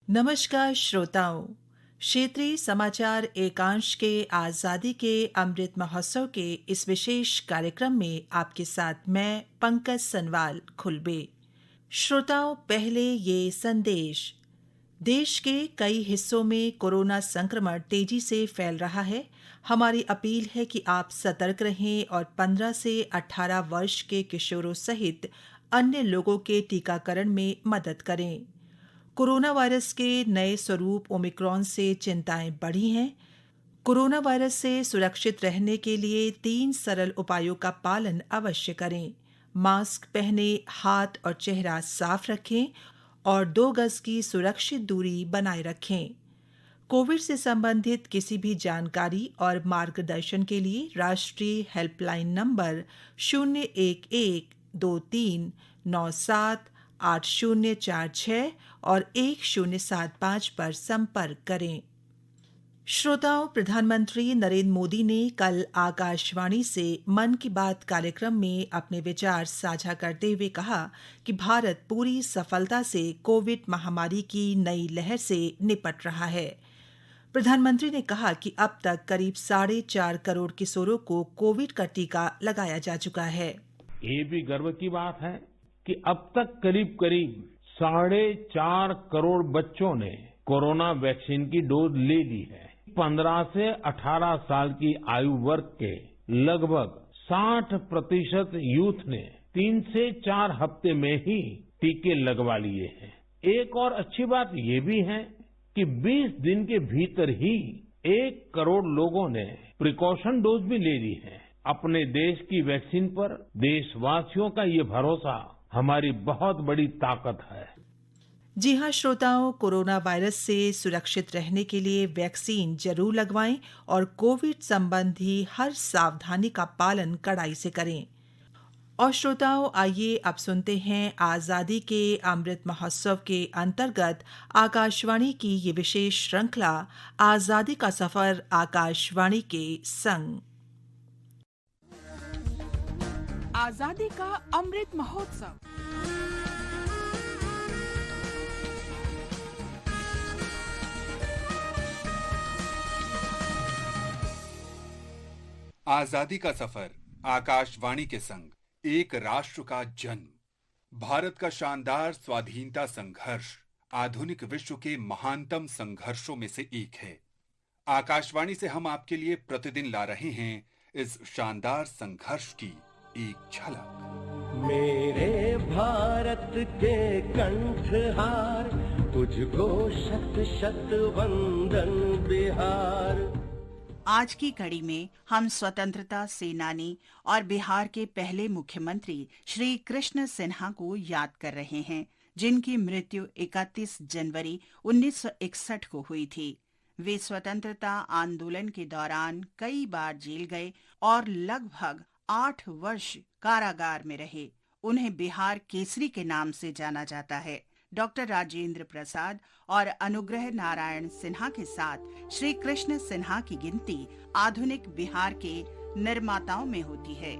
नमस्कार श्रोताओं। क्षेत्रीय समाचार एकांश के आज़ादी के अमृत महोत्सव के इस विशेष कार्यक्रम में आपके साथ मैं पंकज सनवाल खुलबे। श्रोताओं, पहले ये संदेश। देश के कई हिस्सों में कोरोना संक्रमण तेजी से फैल रहा है। हमारी अपील है कि आप सतर्क रहें और 15 से 18 वर्ष के किशोरों सहित अन्य लोगों के टीकाकरण में मदद करें। कोरोना वायरस के नए स्वरूप ओमिक्रॉन से चिंताएं बढ़ी हैं। कोरोना वायरस से सुरक्षित रहने के लिए 3 सरल उपायों का पालन अवश्य करें। मास्क पहने, हाथ और चेहरा साफ रखें और 2 गज की सुरक्षित दूरी बनाए रखें। कोविड से संबंधित किसी भी जानकारी और मार्गदर्शन के लिए राष्ट्रीय हेल्पलाइन नंबर 011-2397-8046 और 1075 पर संपर्क करें। श्रोताओं, प्रधानमंत्री नरेंद्र मोदी ने कल आकाशवाणी से मन की बात कार्यक्रम में अपने विचार साझा करते हुए कहा कि भारत पूरी सफलता से कोविड महामारी की नई लहर से निपट रहा है। प्रधानमंत्री ने कहा कि अब तक करीब 4.5 करोड़ किशोरों को कोविड का टीका लगाया जा चुका है। ये भी गर्व की बात है कि अब तक करीब 4.5 करोड़ बच्चों ने कोरोना वैक्सीन की डोज ले ली है। 15 से 18 साल की आयु वर्ग के लगभग 60% यूथ ने 3 से 4 हफ्ते में ही टीके लगवा लिए हैं। एक और अच्छी बात ये भी है कि 20 दिन के भीतर ही 1 करोड़ लोगों ने प्रिकॉशन डोज भी ले ली है। अपने देश की वैक्सीन पर देशवासियों का ये भरोसा हमारी बहुत बड़ी ताकत है। जी हां श्रोताओं, कोरोना वायरस से सुरक्षित रहने के लिए वैक्सीन जरूर लगवाएं और कोविड संबंधी हर सावधानी का पालन कड़ाई से करें। और श्रोताओं, आइए अब सुनते हैं आज़ादी के अमृत महोत्सव के अंतर्गत आकाशवाणी की ये विशेष श्रृंखला आज़ादी का सफर आकाशवाणी के संग। आजादी का अमृत महोत्सव। आजादी का सफर आकाशवाणी के संग। एक राष्ट्र का जन्म। भारत का शानदार स्वाधीनता संघर्ष आधुनिक विश्व के महानतम संघर्षों में से एक है। आकाशवाणी से हम आपके लिए प्रतिदिन ला रहे हैं इस शानदार संघर्ष की एक झलक। मेरे भारत के कंठहार, तुझको शत शत वंदन बिहार। आज की कड़ी में हम स्वतंत्रता सेनानी और बिहार के पहले मुख्यमंत्री श्री कृष्ण सिन्हा को याद कर रहे हैं, जिनकी मृत्यु 31 जनवरी 1961 को हुई थी। वे स्वतंत्रता आंदोलन के दौरान कई बार जेल गए और लगभग 8 वर्ष कारागार में रहे। उन्हें बिहार केसरी के नाम से जाना जाता है। डॉक्टर राजेंद्र प्रसाद और अनुग्रह नारायण सिन्हा के साथ श्री कृष्ण सिन्हा की गिनती आधुनिक बिहार के निर्माताओं में होती है।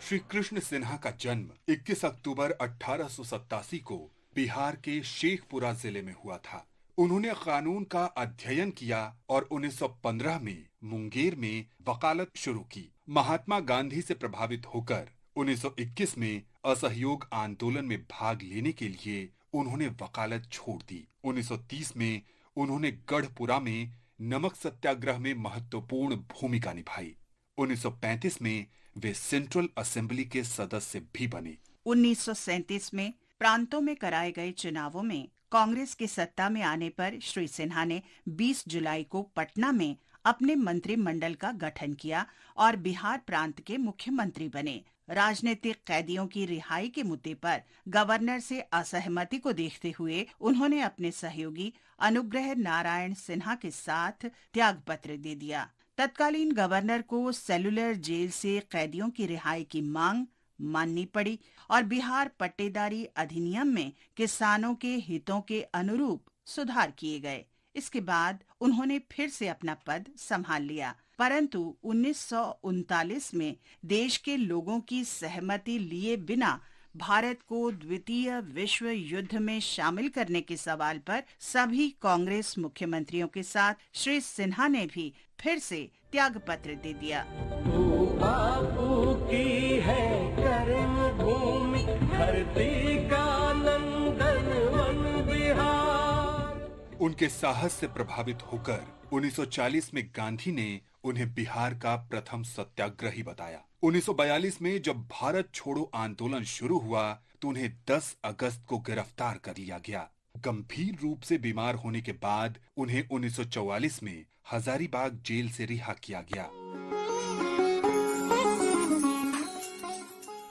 श्री कृष्ण सिन्हा का जन्म 21 अक्टूबर 1887 को बिहार के शेखपुरा जिले में हुआ था। उन्होंने कानून का अध्ययन किया और 1915 में मुंगेर में वकालत शुरू की। महात्मा गांधी से प्रभावित होकर 1921 में असहयोग आंदोलन में भाग लेने के लिए उन्होंने वकालत छोड़ दी। 1930 में उन्होंने गढ़पुरा में नमक सत्याग्रह में महत्वपूर्ण भूमिका निभाई। 1935 में वे सेंट्रल असेंबली के सदस्य भी बने। 1937 में प्रांतों में कराए गए चुनावों में कांग्रेस की सत्ता में आने पर श्री सिन्हा ने 20 जुलाई को पटना में अपने मंत्रिमंडल का गठन किया और बिहार प्रांत के मुख्यमंत्री बने। राजनीतिक कैदियों की रिहाई के मुद्दे पर गवर्नर से असहमति को देखते हुए उन्होंने अपने सहयोगी अनुग्रह नारायण सिन्हा के साथ त्यागपत्र दे दिया। तत्कालीन गवर्नर को सेलुलर जेल से कैदियों की रिहाई की मांग माननी पड़ी और बिहार पट्टेदारी अधिनियम में किसानों के हितों के अनुरूप सुधार किए गए। इसके बाद उन्होंने फिर से अपना पद संभाल लिया, परंतु 1939 में देश के लोगों की सहमति लिए बिना भारत को द्वितीय विश्व युद्ध में शामिल करने के सवाल पर सभी कांग्रेस मुख्यमंत्रियों के साथ श्री सिन्हा ने भी फिर से त्याग पत्र दे दिया। तू बापू की है कर्म भूमि, धरती का नंदन वन बिहार। उनके साहस से प्रभावित होकर 1940 में गांधी ने उन्हें बिहार का प्रथम सत्याग्रही बताया। 1942 में जब भारत छोड़ो आंदोलन शुरू हुआ तो उन्हें 10 अगस्त को गिरफ्तार कर लिया गया। गंभीर रूप से बीमार होने के बाद उन्हें 1944 में हजारीबाग जेल से रिहा किया गया।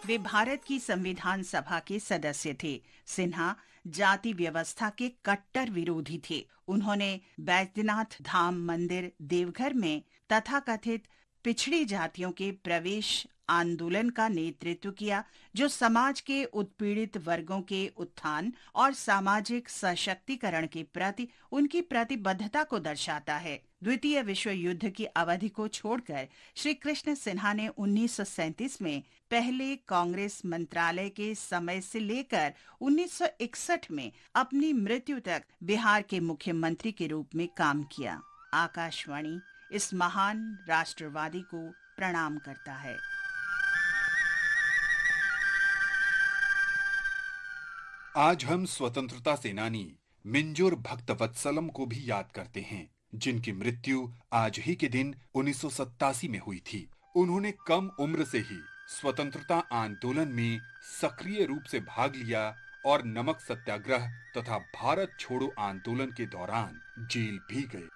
वे भारत की संविधान सभा के सदस्य थे। सिन्हा जाति व्यवस्था के कट्टर विरोधी थे। उन्होंने बैद्यनाथ धाम मंदिर देवघर में तथाकथित पिछड़ी जातियों के प्रवेश आंदोलन का नेतृत्व किया, जो समाज के उत्पीड़ित वर्गों के उत्थान और सामाजिक सशक्तिकरण के प्रति उनकी प्रतिबद्धता को दर्शाता है। द्वितीय विश्व युद्ध की अवधि को छोड़कर श्री कृष्ण सिन्हा ने 1937 में पहले कांग्रेस मंत्रालय के समय से लेकर 1961 में अपनी मृत्यु तक बिहार के मुख्यमंत्री के रूप में काम किया। आकाशवाणी इस महान राष्ट्रवादी को प्रणाम करता है। आज हम स्वतंत्रता सेनानी मिंजूर भक्तवत्सलम को भी याद करते हैं, जिनकी मृत्यु आज ही के दिन 1987 में हुई थी। उन्होंने कम उम्र से ही स्वतंत्रता आंदोलन में सक्रिय रूप से भाग लिया और नमक सत्याग्रह तथा भारत छोड़ो आंदोलन के दौरान जेल भी गए।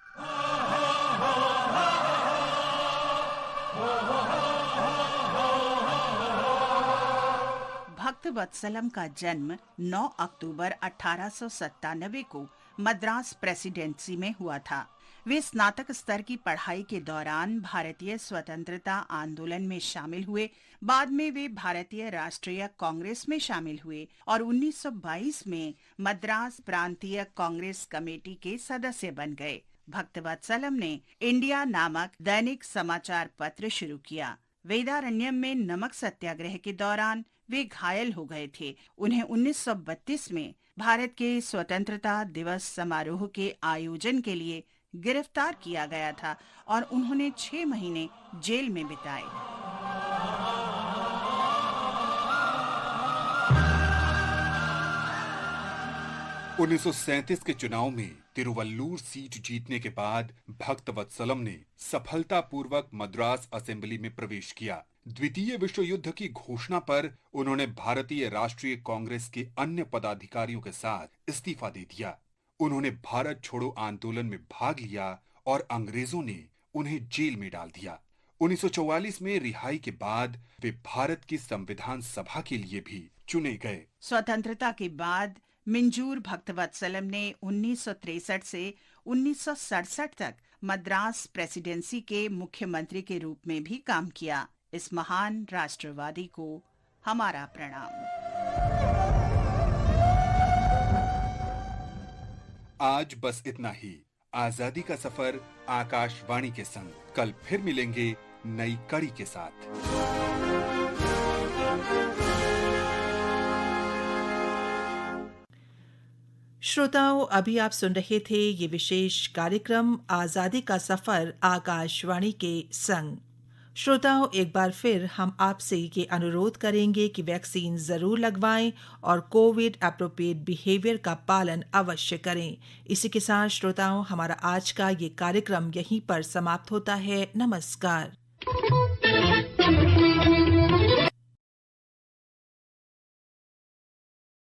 भक्तवत्सलम का जन्म 9 अक्टूबर 1897 को मद्रास प्रेसिडेंसी में हुआ था। वे स्नातक स्तर की पढ़ाई के दौरान भारतीय स्वतंत्रता आंदोलन में शामिल हुए। बाद में वे भारतीय राष्ट्रीय कांग्रेस में शामिल हुए और 1922 में मद्रास प्रांतीय कांग्रेस कमेटी के सदस्य बन गए। भक्तवत्सलम ने इंडिया नामक दैनिक समाचार पत्र शुरू किया। वेदारण्यम में नमक सत्याग्रह के दौरान वे घायल हो गए थे। उन्हें 1932 में भारत के स्वतंत्रता दिवस समारोह के आयोजन के लिए गिरफ्तार किया गया था और उन्होंने 6 महीने जेल में बिताए। उन्नीस सौ 1937 के चुनाव में तिरुवल्लुर सीट जीतने के बाद भक्तवत्सलम ने सफलतापूर्वक मद्रास असेंबली में प्रवेश किया। द्वितीय विश्व युद्ध की घोषणा पर उन्होंने भारतीय राष्ट्रीय कांग्रेस के अन्य पदाधिकारियों के साथ इस्तीफा दे दिया। उन्होंने भारत छोड़ो आंदोलन में भाग लिया और अंग्रेजों ने उन्हें जेल में डाल दिया। 1944 में रिहाई के बाद वे भारत की संविधान सभा के लिए भी चुने गए। स्वतंत्रता के बाद मिंजूर भक्तवत्सलम ने 1963 से 1967 तक मद्रास प्रेसिडेंसी के मुख्यमंत्री के रूप में भी काम किया। इस महान राष्ट्रवादी को हमारा प्रणाम। आज बस इतना ही। आजादी का सफर आकाशवाणी के संग। कल फिर मिलेंगे नई कड़ी के साथ। श्रोताओं, अभी आप सुन रहे थे ये विशेष कार्यक्रम आजादी का सफर आकाशवाणी के संग। श्रोताओं, एक बार फिर हम आपसे ये अनुरोध करेंगे कि वैक्सीन जरूर लगवाएं और कोविड एप्रोप्रिएट बिहेवियर का पालन अवश्य करें। इसी के साथ श्रोताओं, हमारा आज का ये कार्यक्रम यहीं पर समाप्त होता है। नमस्कार।